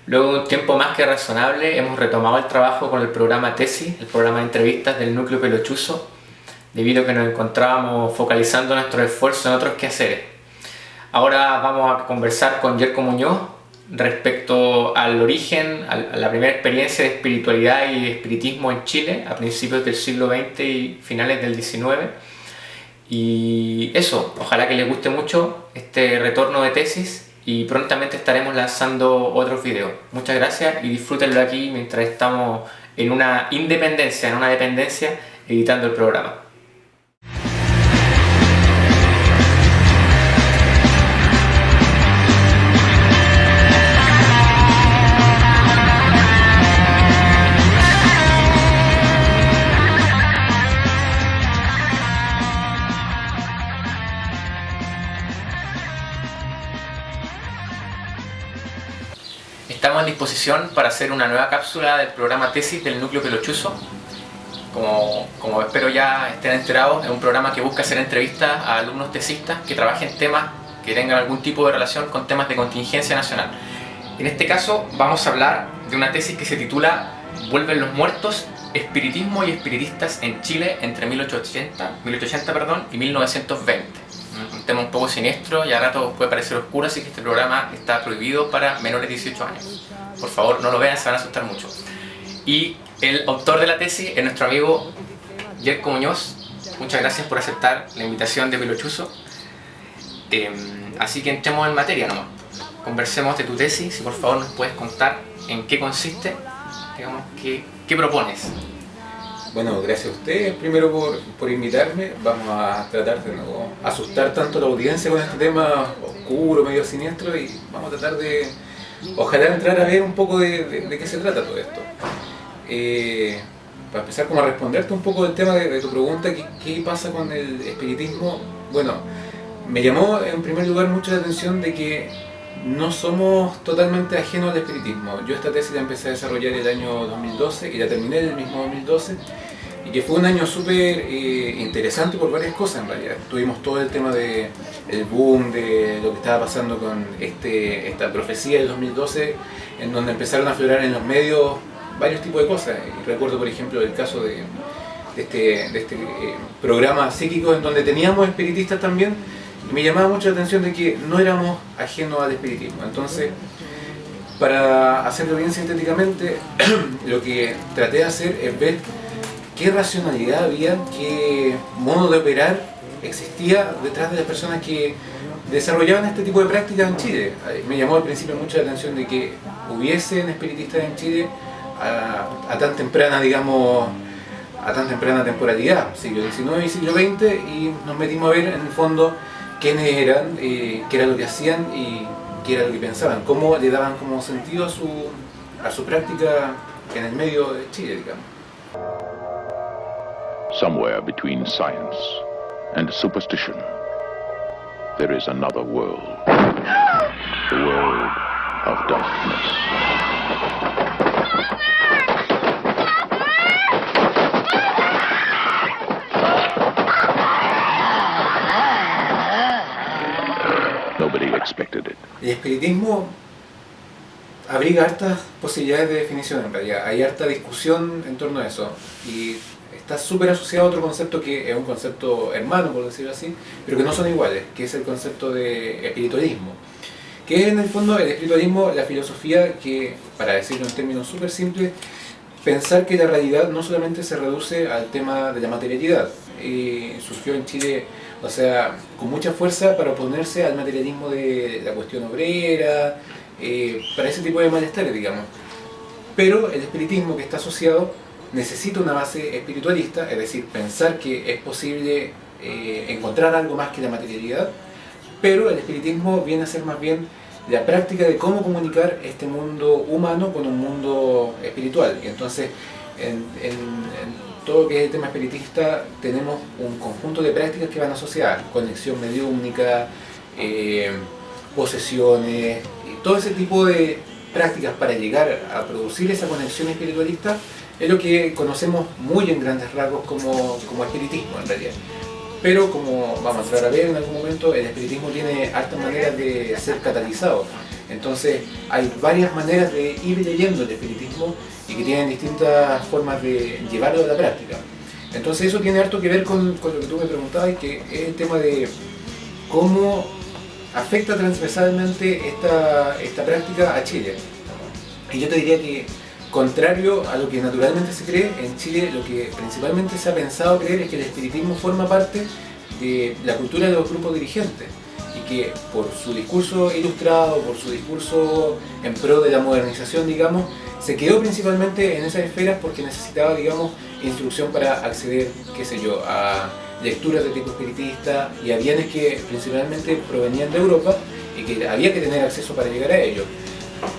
Luego de un tiempo más que razonable, hemos retomado el trabajo con el programa Tesis, el programa de entrevistas del Núcleo Pelochuzo, debido a que nos encontrábamos focalizando nuestros esfuerzos en otros quehaceres. Ahora vamos a conversar con Yerko Muñoz respecto al origen, a la primera experiencia de espiritualidad y espiritismo en Chile a principios del siglo XX y finales del XIX. Y eso, ojalá que les guste mucho este retorno de Tesis y prontamente estaremos lanzando otros videos. Muchas gracias y disfrútenlo aquí mientras estamos en una dependencia, editando el programa. Estamos en disposición para hacer una nueva cápsula del programa Tesis del Núcleo Pelochuzo. Como espero ya estén enterados, es un programa que busca hacer entrevistas a alumnos tesistas que trabajen temas que tengan algún tipo de relación con temas de contingencia nacional. En este caso vamos a hablar de una tesis que se titula ¿Vuelven los muertos? Espiritismo y espiritistas en Chile entre 1880 y 1920. Un tema un poco siniestro y a ratos puede parecer oscuro, así que este programa está prohibido para menores de 18 años. Por favor, no lo vean, se van a asustar mucho. Y el autor de la tesis es nuestro amigo Yerko Muñoz. Muchas gracias por aceptar la invitación de Pelochuzo. Así que entremos en materia nomás. Conversemos de tu tesis y por favor nos puedes contar en qué consiste, digamos, qué propones. Bueno, gracias a ustedes primero por invitarme. Vamos a tratar de no asustar tanto a la audiencia con este tema oscuro, medio siniestro, y vamos a tratar de, ojalá, entrar a ver un poco de qué se trata todo esto. Para empezar como a responderte un poco del tema de tu pregunta, ¿qué pasa con el espiritismo? Bueno, me llamó en primer lugar mucho la atención de que no somos totalmente ajenos al espiritismo. Yo esta tesis la empecé a desarrollar el año 2012 y la terminé el mismo 2012, y que fue un año súper interesante por varias cosas en realidad. Tuvimos todo el tema del boom, de lo que estaba pasando con esta profecía del 2012, en donde empezaron a aflorar en los medios varios tipos de cosas. Y recuerdo por ejemplo el caso de este programa psíquico en donde teníamos espiritistas también. Y me llamaba mucho la atención de que no éramos ajenos al espiritismo. Entonces, para hacerlo bien sintéticamente, lo que traté de hacer es ver qué racionalidad había, qué modo de operar existía detrás de las personas que desarrollaban este tipo de prácticas en Chile. Me llamó al principio mucho la atención de que hubiesen espiritistas en Chile a tan temprana, digamos, a tan temprana temporalidad, siglo XIX y siglo XX, y nos metimos a ver en el fondo quiénes eran, qué era lo que hacían y qué era lo que pensaban, cómo le daban como sentido a su práctica en el medio de Chile, digamos. Somewhere between science and superstition, there is another world, the world of darkness. Nobody expected it. El espiritismo abriga hartas posibilidades de definición en realidad. Hay harta discusión en torno a eso y está súper asociado a otro concepto que es un concepto hermano, por decirlo así, pero que no son iguales, que es el concepto de espiritualismo, que es en el fondo el espiritualismo, la filosofía que, para decirlo en términos súper simples, pensar que la realidad no solamente se reduce al tema de la materialidad. Surgió en Chile, o sea, con mucha fuerza para oponerse al materialismo de la cuestión obrera, para ese tipo de malestares, digamos. Pero el espiritismo que está asociado necesita una base espiritualista, es decir, pensar que es posible encontrar algo más que la materialidad, pero el espiritismo viene a ser más bien la práctica de cómo comunicar este mundo humano con un mundo espiritual. Y entonces, en todo lo que es el tema espiritista, tenemos un conjunto de prácticas que van asociadas: conexión mediúmnica, posesiones, y todo ese tipo de prácticas para llegar a producir esa conexión espiritualista es lo que conocemos muy en grandes rasgos como espiritismo en realidad. Pero como vamos a entrar a ver en algún momento, el espiritismo tiene hartas maneras de ser catalizado. Entonces hay varias maneras de ir leyendo el espiritismo y que tienen distintas formas de llevarlo a la práctica. Entonces eso tiene harto que ver con lo que tú me preguntabas, que es el tema de cómo afecta transversalmente esta práctica a Chile. Y yo te diría que, contrario a lo que naturalmente se cree, en Chile lo que principalmente se ha pensado creer es que el espiritismo forma parte de la cultura de los grupos dirigentes y que por su discurso ilustrado, por su discurso en pro de la modernización, digamos, se quedó principalmente en esas esferas porque necesitaba, digamos, instrucción para acceder, qué sé yo, a lecturas de tipo espiritista y a bienes que principalmente provenían de Europa y que había que tener acceso para llegar a ellos.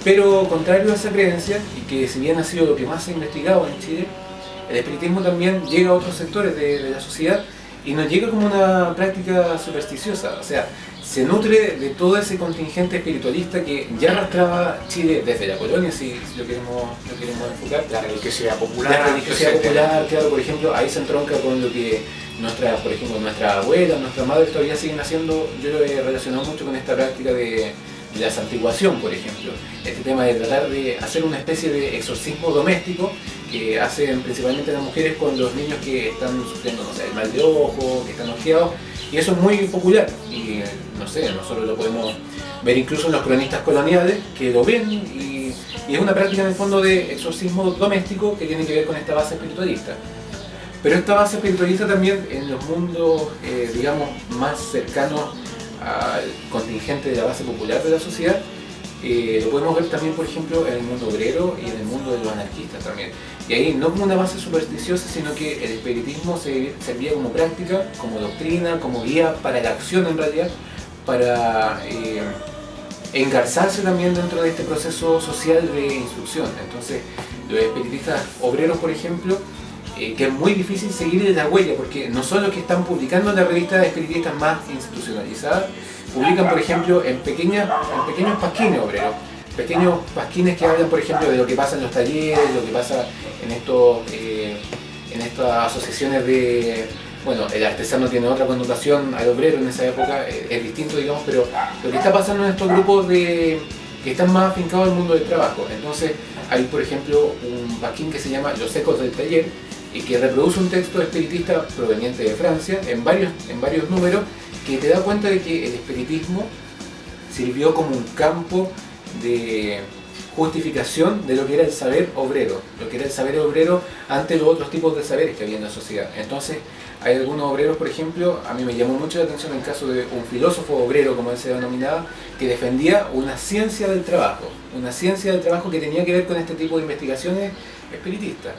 Pero contrario a esa creencia, y que si bien ha sido lo que más se ha investigado en Chile, el espiritismo también llega a otros sectores de la sociedad y no llega como una práctica supersticiosa, o sea, se nutre de todo ese contingente espiritualista que ya arrastraba Chile desde la colonia, si lo queremos enfocar. La religiosidad popular. La religiosidad popular, claro, por ejemplo, ahí se entronca con lo que por ejemplo, nuestra abuela, nuestra madre todavía siguen haciendo. Yo lo he relacionado mucho con esta práctica de la santiguación, por ejemplo. Este tema de tratar de hacer una especie de exorcismo doméstico que hacen principalmente las mujeres con los niños que están sufriendo, no sé, el mal de ojo, que están ojeados, y eso es muy popular. Y no sé, nosotros lo podemos ver incluso en los cronistas coloniales que lo ven y es una práctica en el fondo de exorcismo doméstico que tiene que ver con esta base espiritualista. Pero esta base espiritualista también en los mundos, digamos, más cercanos al contingente de la base popular de la sociedad, lo podemos ver también, por ejemplo, en el mundo obrero y en el mundo de los anarquistas también. Y ahí no como una base supersticiosa, sino que el espiritismo servía como práctica, como doctrina, como guía para la acción en realidad, para engarzarse también dentro de este proceso social de instrucción. Entonces, los espiritistas obreros, por ejemplo, que es muy difícil seguirles la huella, porque no son los que están publicando en la revista espiritistas más institucionalizadas, publican, por ejemplo, en pequeños pasquines obreros, pequeños pasquines que hablan, por ejemplo, de lo que pasa en los talleres, lo que pasa en estas asociaciones de... Bueno, el artesano tiene otra connotación al obrero en esa época, es distinto, digamos, pero lo que está pasando en estos grupos que están más afincados al mundo del trabajo. Entonces, hay, por ejemplo, un pasquín que se llama Los Ecos del Taller, y que reproduce un texto espiritista proveniente de Francia en varios números, que te da cuenta de que el espiritismo sirvió como un campo de justificación de lo que era el saber obrero, ante los otros tipos de saberes que había en la sociedad. Entonces, hay algunos obreros, por ejemplo, a mí me llamó mucho la atención el caso de un filósofo obrero, como él se denominaba, que defendía una ciencia del trabajo que tenía que ver con este tipo de investigaciones espiritistas.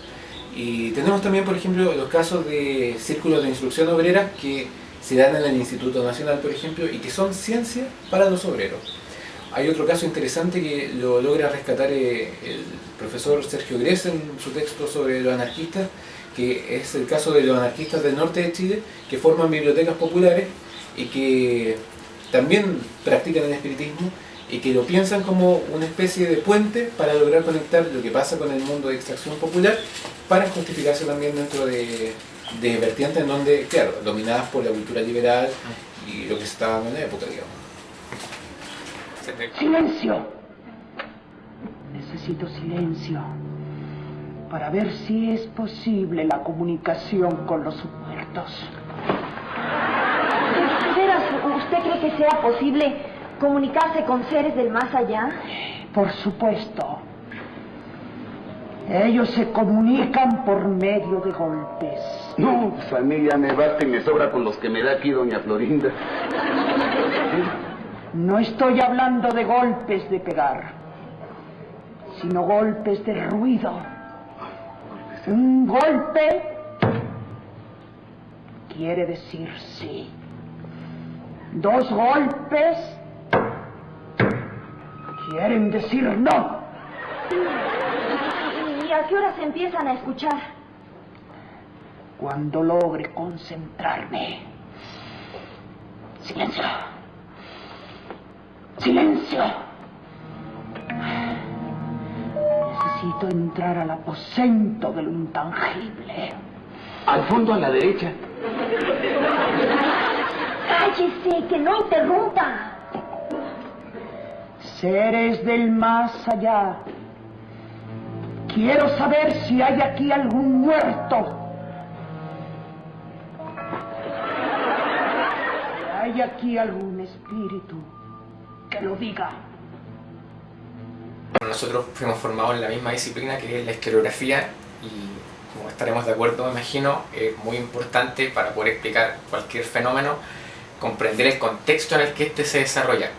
Y tenemos también, por ejemplo, los casos de círculos de instrucción obrera que se dan en el Instituto Nacional, por ejemplo, y que son ciencia para los obreros. Hay otro caso interesante que lo logra rescatar el profesor Sergio Grez en su texto sobre los anarquistas, que es el caso de los anarquistas del norte de Chile, que forman bibliotecas populares y que también practican el espiritismo y que lo piensan como una especie de puente para lograr conectar lo que pasa con el mundo de extracción popular, para justificarse también dentro de vertientes en donde, claro, dominadas por la cultura liberal y lo que se estaba dando en la época, digamos. ¡Silencio! Necesito silencio para ver si es posible la comunicación con los muertos. ¿De veras usted cree que sea posible comunicarse con seres del más allá? Por supuesto. Ellos se comunican por medio de golpes. No, pues a mí ya me basta y me sobra con los que me da aquí doña Florinda. No estoy hablando de golpes de pegar, sino golpes de ruido. Un golpe quiere decir sí. Dos golpes quieren decir no. ¿Y a qué hora se empiezan a escuchar? Cuando logre concentrarme. Silencio. ¡Silencio! Necesito entrar al aposento de lo intangible. Al fondo, a la derecha. ¡Cállese, que no interrumpa! Seres del más allá, quiero saber si hay aquí algún muerto. ¿Hay aquí algún espíritu que lo diga? Nosotros fuimos formados en la misma disciplina que es la historiografía y, como estaremos de acuerdo, me imagino, es muy importante para poder explicar cualquier fenómeno, comprender el contexto en el que éste se desarrolla.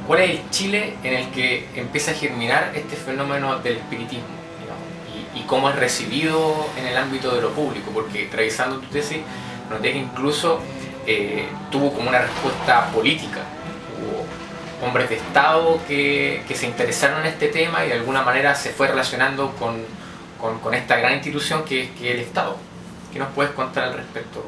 ¿Cuál es el Chile en el que empieza a germinar este fenómeno del espiritismo, digamos? Y cómo es recibido en el ámbito de lo público? Porque revisando tu tesis, noté que incluso tuvo como una respuesta política. Hubo hombres de Estado que se interesaron en este tema y de alguna manera se fue relacionando con esta gran institución que es el Estado. ¿Qué nos puedes contar al respecto?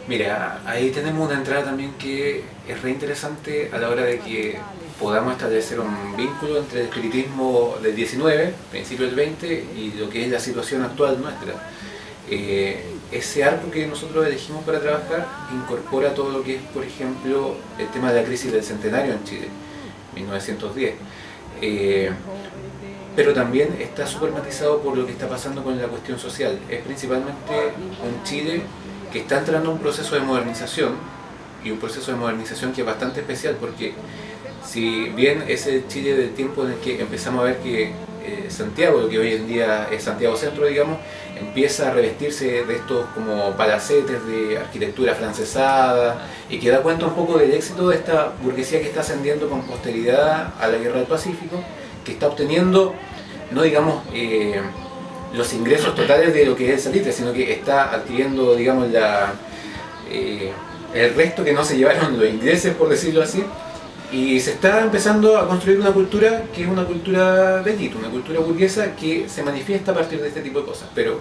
Mira, ahí tenemos una entrada también que es re interesante a la hora de que podamos establecer un vínculo entre el espiritismo del 19, principio del 20, y lo que es la situación actual nuestra. Ese arco que nosotros elegimos para trabajar incorpora todo lo que es, por ejemplo, el tema de la crisis del centenario en Chile, 1910. Pero también está súper matizado por lo que está pasando con la cuestión social. Es principalmente un Chile que está entrando en un proceso de modernización, y un proceso de modernización que es bastante especial, porque si bien es el Chile del tiempo en el que empezamos a ver que Santiago, lo que hoy en día es Santiago Centro, digamos, empieza a revestirse de estos como palacetes de arquitectura francesada, y que da cuenta un poco del éxito de esta burguesía que está ascendiendo con posteridad a la Guerra del Pacífico, que está obteniendo, no digamos, los ingresos totales de lo que es el salitre, sino que está adquiriendo, digamos, el resto que no se llevaron los ingleses, por decirlo así, y se está empezando a construir una cultura que es una cultura de élite, una cultura burguesa que se manifiesta a partir de este tipo de cosas. Pero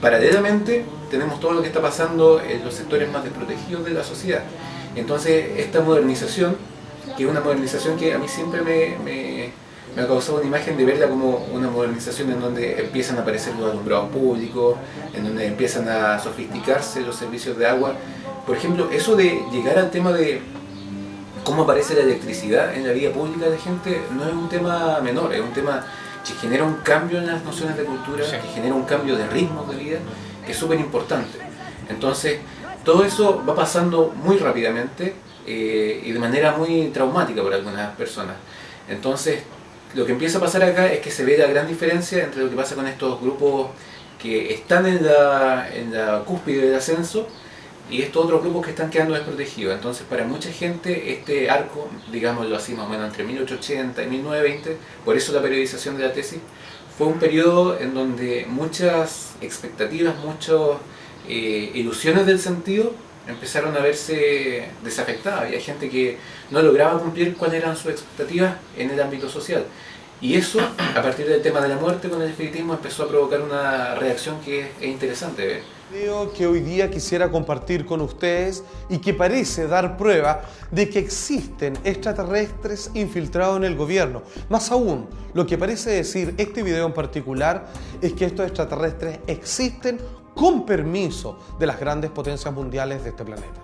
paralelamente tenemos todo lo que está pasando en los sectores más desprotegidos de la sociedad. Entonces esta modernización, que es una modernización que a mí siempre me ha causado una imagen de verla como una modernización en donde empiezan a aparecer los alumbrados públicos, en donde empiezan a sofisticarse los servicios de agua. Por ejemplo, eso de llegar al tema de cómo aparece la electricidad en la vida pública de la gente no es un tema menor, es un tema que genera un cambio en las nociones de cultura, sí, que genera un cambio de ritmos de vida, que es súper importante. Entonces, todo eso va pasando muy rápidamente y de manera muy traumática para algunas personas. Entonces, lo que empieza a pasar acá es que se ve la gran diferencia entre lo que pasa con estos grupos que están en la cúspide del ascenso y estos otros grupos que están quedando desprotegidos. Entonces, para mucha gente este arco, digámoslo así, más o menos entre 1880 y 1920, por eso la periodización de la tesis, fue un periodo en donde muchas expectativas, muchas ilusiones del sentido empezaron a verse desafectadas. Había gente que no lograba cumplir cuáles eran sus expectativas en el ámbito social. Y eso, a partir del tema de la muerte con el espiritismo, empezó a provocar una reacción que es interesante ver. Video que hoy día quisiera compartir con ustedes y que parece dar prueba de que existen extraterrestres infiltrados en el gobierno. Más aún, lo que parece decir este video en particular es que estos extraterrestres existen con permiso de las grandes potencias mundiales de este planeta.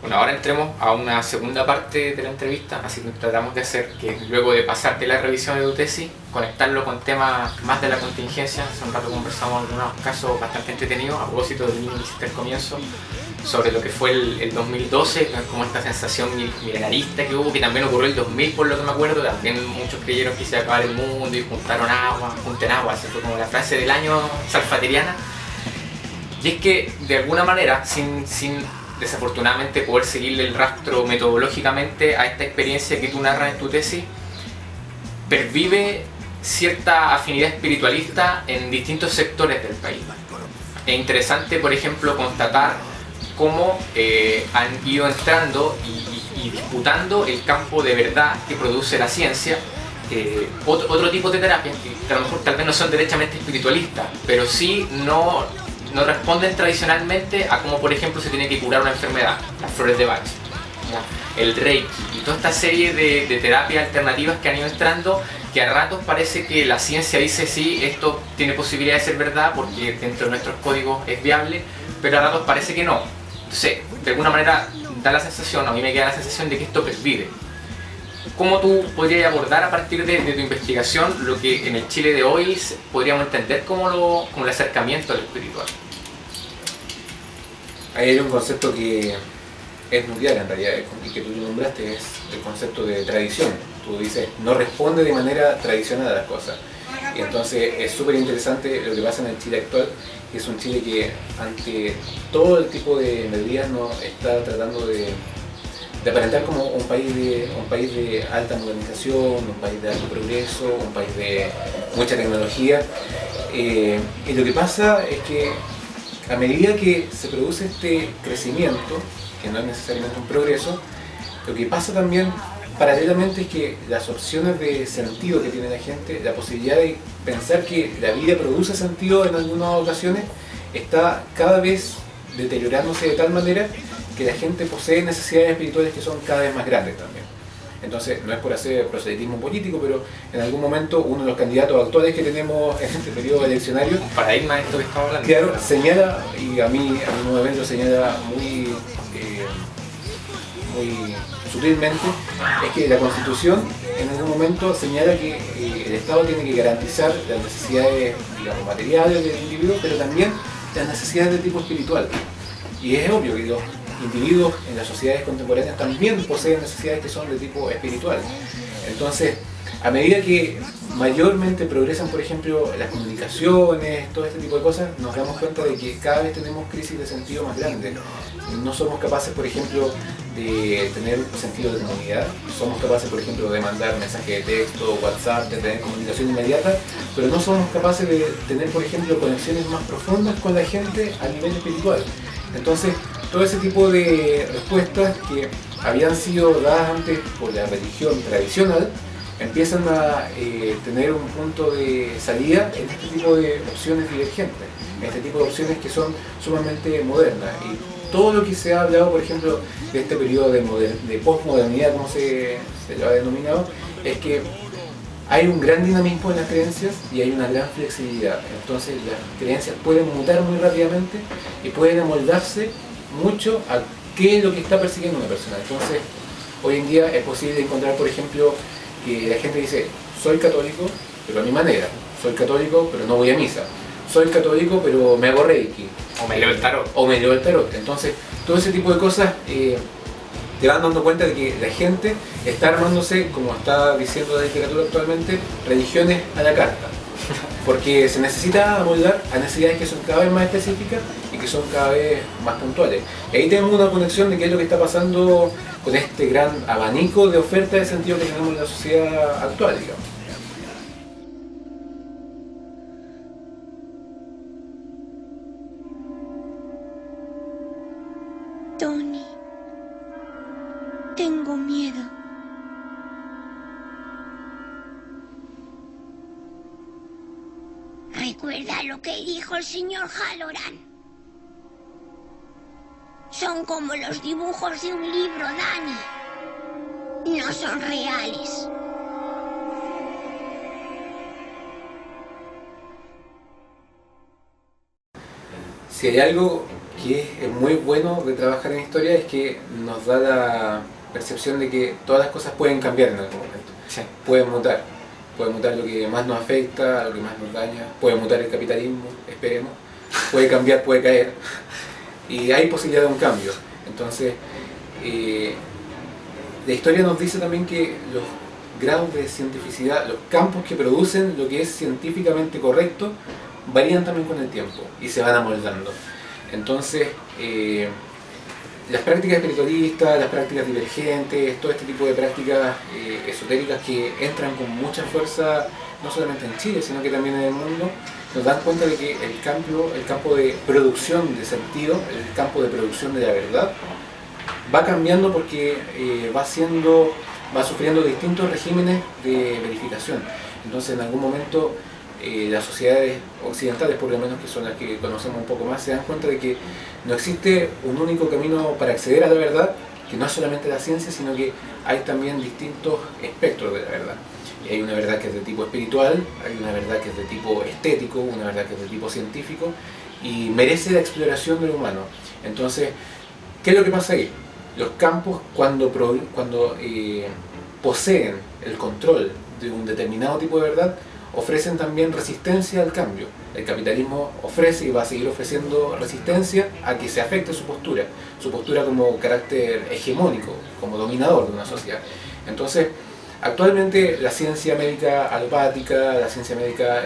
Bueno, ahora entremos a una segunda parte de la entrevista, así que tratamos de hacer que luego de pasarte la revisión de tu tesis, conectarlo con temas más de la contingencia. Hace un rato conversamos en unos casos bastante entretenidos a propósito del mismo que hiciste al comienzo, sobre lo que fue el 2012, como esta sensación milenarista que hubo, que también ocurrió el 2000 por lo que me acuerdo. También muchos creyeron que se iba a acabar el mundo y juntaron agua, junten agua, esa fue como la frase del año salfateriana. Y es que de alguna manera, sin desafortunadamente poder seguirle el rastro metodológicamente a esta experiencia que tú narras en tu tesis, pervive cierta afinidad espiritualista en distintos sectores del país. Es interesante, por ejemplo, constatar cómo han ido entrando y disputando el campo de verdad que produce la ciencia, otro tipo de terapias que a lo mejor tal vez no son derechamente espiritualistas, pero sí no responden tradicionalmente a cómo, por ejemplo, se tiene que curar una enfermedad, las flores de Bach, ¿ya? El Reiki y toda esta serie de terapias alternativas que han ido entrando, que a ratos parece que la ciencia dice sí, esto tiene posibilidad de ser verdad porque dentro de nuestros códigos es viable, pero a ratos parece que no. Entonces, de alguna manera da la sensación, a mí me queda la sensación de que esto pervive. ¿Cómo tú podrías abordar a partir de tu investigación lo que en el Chile de hoy podríamos entender como el acercamiento al espiritual? Ahí hay un concepto que es mundial en realidad, y que tú nombraste, es el concepto de tradición. Tú dices, no responde de manera tradicional a las cosas. Y entonces es súper interesante lo que pasa en el Chile actual, que es un Chile que ante todo el tipo de medidas no está tratando de aparentar como un país de alta modernización, un país de alto progreso, un país de mucha tecnología. Y lo que pasa es que a medida que se produce este crecimiento, que no es necesariamente un progreso, lo que pasa también paralelamente es que las opciones de sentido que tiene la gente, la posibilidad de pensar que la vida produce sentido en algunas ocasiones, está cada vez deteriorándose de tal manera que la gente posee necesidades espirituales que son cada vez más grandes también. Entonces, no es por hacer proselitismo político, pero en algún momento uno de los candidatos actuales que tenemos en este periodo eleccionario, Un paradigma de esto que estamos hablando. claro, señala, y a mí nuevamente lo señala muy sutilmente, es que la Constitución en algún momento señala que el Estado tiene que garantizar las necesidades, digamos, materiales del individuo, pero también las necesidades de tipo espiritual. Y es obvio que los individuos en las sociedades contemporáneas también poseen necesidades que son de tipo espiritual. Entonces, a medida que mayormente progresan, por ejemplo, las comunicaciones, todo este tipo de cosas, nos damos cuenta de que cada vez tenemos crisis de sentido más grandes. No somos capaces, por ejemplo, de tener sentido de comunidad. Somos capaces, por ejemplo, de mandar mensajes de texto, WhatsApp, de tener comunicación inmediata, pero no somos capaces de tener, por ejemplo, conexiones más profundas con la gente a nivel espiritual. Entonces, todo ese tipo de respuestas que habían sido dadas antes por la religión tradicional empiezan a tener un punto de salida en este tipo de opciones divergentes, en este tipo de opciones que son sumamente modernas. Y todo lo que se ha hablado, por ejemplo, de este periodo de posmodernidad, como se lo ha denominado, es que hay un gran dinamismo en las creencias y hay una gran flexibilidad. Entonces las creencias pueden mutar muy rápidamente y pueden amoldarse mucho a qué es lo que está persiguiendo una persona. Entonces, hoy en día es posible encontrar, por ejemplo, que la gente dice, soy católico, pero a mi manera. Soy católico, pero no voy a misa. Soy católico, pero me hago reiki. O me leo el tarot. O me leo el tarot. Entonces, todo ese tipo de cosas te van dando cuenta de que la gente está armándose, como está diciendo la literatura actualmente, religiones a la carta. Porque se necesita amoldar a necesidades que son cada vez más específicas y que son cada vez más puntuales. Y ahí tenemos una conexión de qué es lo que está pasando con este gran abanico de oferta de sentido que tenemos en la sociedad actual, digamos. Tony, tengo miedo. Recuerda lo que dijo el señor Halloran. Son como los dibujos de un libro, Danny. No son reales. Si hay algo que es muy bueno de trabajar en historia es que nos da la percepción de que todas las cosas pueden cambiar en algún momento. Sí. Pueden mutar lo que más nos afecta, lo que más nos daña, puede mutar el capitalismo, esperemos, puede cambiar, puede caer, y hay posibilidad de un cambio. Entonces, la historia nos dice también que los grados de cientificidad, los campos que producen lo que es científicamente correcto, varían también con el tiempo y se van amoldando. Entonces, las prácticas espiritualistas, las prácticas divergentes, todo este tipo de prácticas esotéricas que entran con mucha fuerza, no solamente en Chile, sino que también en el mundo, nos dan cuenta de que el campo de producción de sentido, el campo de producción de la verdad, va cambiando porque va sufriendo distintos regímenes de verificación. Entonces, en algún momento, las sociedades occidentales, por lo menos que son las que conocemos un poco más, se dan cuenta de que no existe un único camino para acceder a la verdad, que no es solamente la ciencia, sino que hay también distintos espectros de la verdad. Y hay una verdad que es de tipo espiritual, hay una verdad que es de tipo estético, una verdad que es de tipo científico, y merece la exploración del humano. Entonces, ¿qué es lo que pasa ahí? los campos cuando poseen el control de un determinado tipo de verdad, ofrecen también resistencia al cambio. El capitalismo ofrece y va a seguir ofreciendo resistencia a que se afecte su postura como carácter hegemónico, como dominador de una sociedad. Entonces, actualmente la ciencia médica alopática, la ciencia médica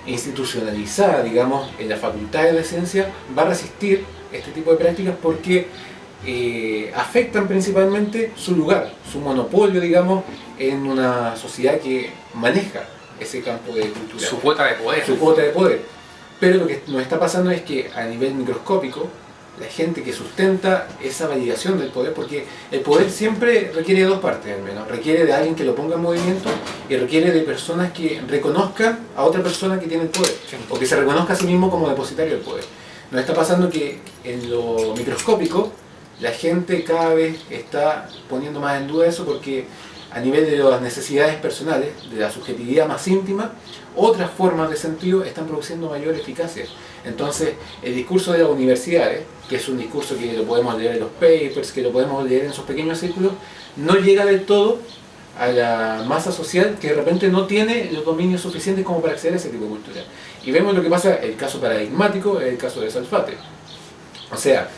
institucionalizada, digamos, en las facultades de ciencia, va a resistir este tipo de prácticas porque afectan principalmente su lugar, su monopolio, digamos, en una sociedad que maneja ese campo de cultura. Su cuota de poder. Su cuota de poder. Pero lo que nos está pasando es que a nivel microscópico, la gente que sustenta esa validación del poder, porque el poder siempre requiere de dos partes al menos, requiere de alguien que lo ponga en movimiento y requiere de personas que reconozcan a otra persona que tiene el poder, o que se reconozca a sí mismo como depositario del poder. Nos está pasando que en lo microscópico la gente cada vez está poniendo más en duda eso, porque a nivel de las necesidades personales, de la subjetividad más íntima, otras formas de sentido están produciendo mayor eficacia. Entonces, el discurso de las universidades, que es un discurso que lo podemos leer en los papers, que lo podemos leer en esos pequeños círculos, no llega del todo a la masa social que de repente no tiene los dominios suficientes como para acceder a ese tipo de cultura. Y vemos lo que pasa, el caso paradigmático es el caso de Salfate. O sea,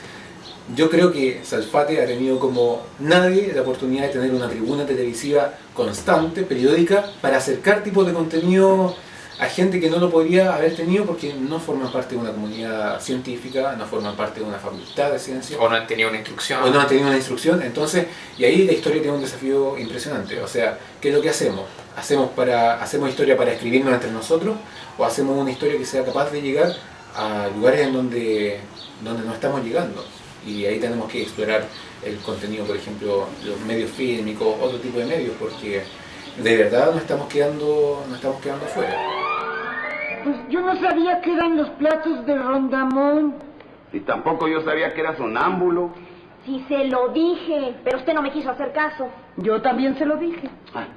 yo creo que Salfate ha tenido como nadie la oportunidad de tener una tribuna televisiva constante, periódica, para acercar tipos de contenido a gente que no lo podría haber tenido porque no forman parte de una comunidad científica, no forman parte de una facultad de ciencia. O no han tenido una instrucción. O no han tenido una instrucción. Entonces, y ahí la historia tiene un desafío impresionante. O sea, ¿qué es lo que hacemos? ¿Hacemos historia para escribirnos entre nosotros? ¿O hacemos una historia que sea capaz de llegar a lugares en donde no estamos llegando? Y ahí tenemos que explorar el contenido, por ejemplo, los medios fílmicos, otro tipo de medios, porque de verdad nos estamos quedando afuera. Pues yo no sabía que eran los platos de Rondamón. Y tampoco yo sabía que era sonámbulo. Sí, se lo dije, pero usted no me quiso hacer caso. Yo también se lo dije.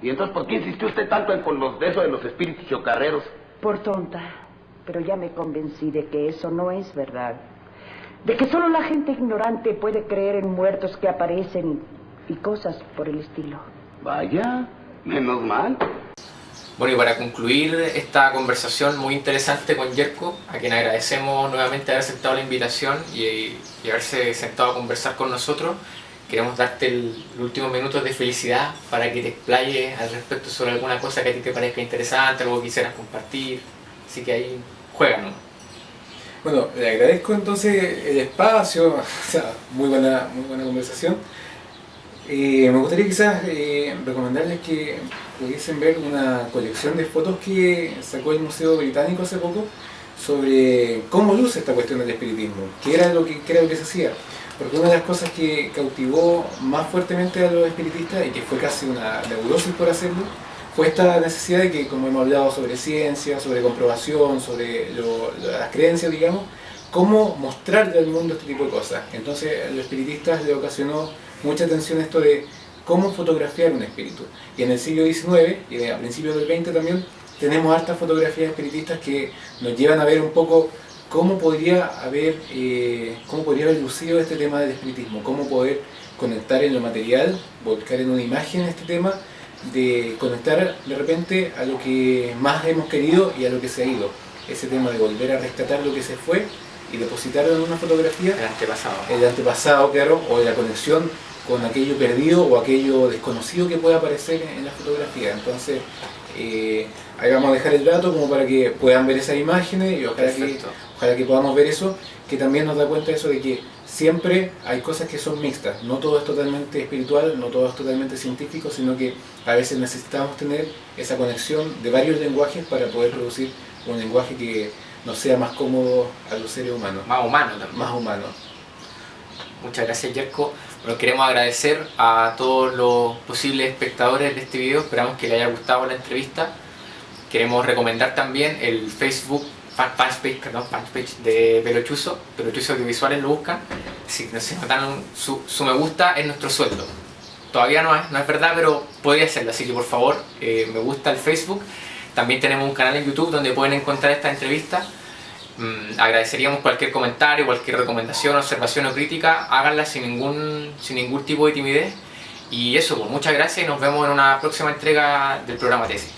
¿Y entonces por qué insistió usted tanto en con los de esos de los espíritus chocarreros? Por tonta. Pero ya me convencí de que eso no es verdad. De que solo la gente ignorante puede creer en muertos que aparecen y cosas por el estilo. Vaya, menos mal. Bueno, y para concluir esta conversación muy interesante con Yerko, a quien agradecemos nuevamente haber aceptado la invitación y haberse sentado a conversar con nosotros, queremos darte el último minuto de felicidad para que te explayes al respecto sobre alguna cosa que a ti te parezca interesante, algo que quisieras compartir. Así que ahí, juéganos. Bueno, le agradezco entonces el espacio, o sea, muy buena conversación. Me gustaría quizás recomendarles que pudiesen ver una colección de fotos que sacó el Museo Británico hace poco sobre cómo luce esta cuestión del espiritismo, qué era lo que se hacía. Porque una de las cosas que cautivó más fuertemente a los espiritistas, y que fue casi una neurosis por hacerlo, fue esta necesidad de que, como hemos hablado sobre ciencia, sobre comprobación, sobre las creencias, digamos, cómo mostrarle al mundo este tipo de cosas. Entonces a los espiritistas le ocasionó mucha atención esto de cómo fotografiar un espíritu. Y en el siglo XIX y a principios del XX también tenemos hartas fotografías espiritistas que nos llevan a ver un poco cómo podría haber lucido este tema del espiritismo, cómo poder conectar en lo material, volcar en una imagen este tema, de conectar de repente a lo que más hemos querido y a lo que se ha ido. Ese tema de volver a rescatar lo que se fue y depositarlo en una fotografía. El antepasado, claro, o la conexión con aquello perdido o aquello desconocido que pueda aparecer en la fotografía. Entonces, ahí vamos a dejar el dato como para que puedan ver esas imágenes y ojalá que podamos ver eso, que también nos da cuenta de eso de que siempre hay cosas que son mixtas, no todo es totalmente espiritual, no todo es totalmente científico, sino que a veces necesitamos tener esa conexión de varios lenguajes para poder producir un lenguaje que nos sea más cómodo a los seres humanos. Más humano también. Más humano. Muchas gracias, Yerko. Bueno, queremos agradecer a todos los posibles espectadores de este video, esperamos que les haya gustado la entrevista. Queremos recomendar también el Facebook fanpage de Pelochuzo Audiovisuales, lo buscan. Si no se notan su me gusta, es nuestro sueldo. Todavía no es verdad, pero podría serlo, así que por favor, me gusta el Facebook. También tenemos un canal en YouTube donde pueden encontrar esta entrevista. Agradeceríamos cualquier comentario, cualquier recomendación, observación o crítica, háganla sin ningún tipo de timidez. Y eso, pues muchas gracias y nos vemos en una próxima entrega del programa Tesis.